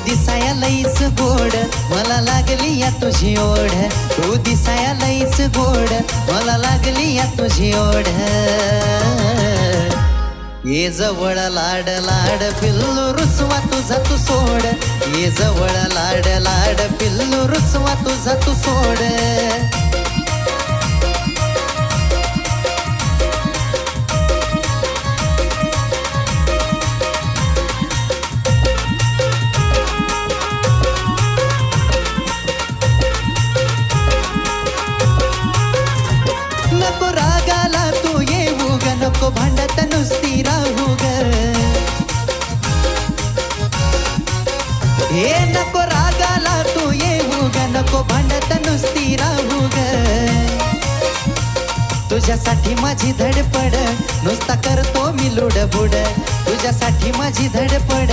दिसाया लईच गोड मला लागली या तुझी ओढ तू दिसाया लईच गोड मला लागली या तुझी ओढ ये जवळ लाड लाड पिल्लू रुसवा तुझा तू सोड ये जवळ लाड लाड पिल्लू रुसवा तुझा तू सोड नको रागाला तू येऊ ग नको भांडत नुसती राहू ग हे नको रागाला तू येऊ ग नको भांडत नुसती राहू ग तुझ्यासाठी माझी धडपड नुसता करतो मी लुडबुड तुझ्यासाठी माझी धडपड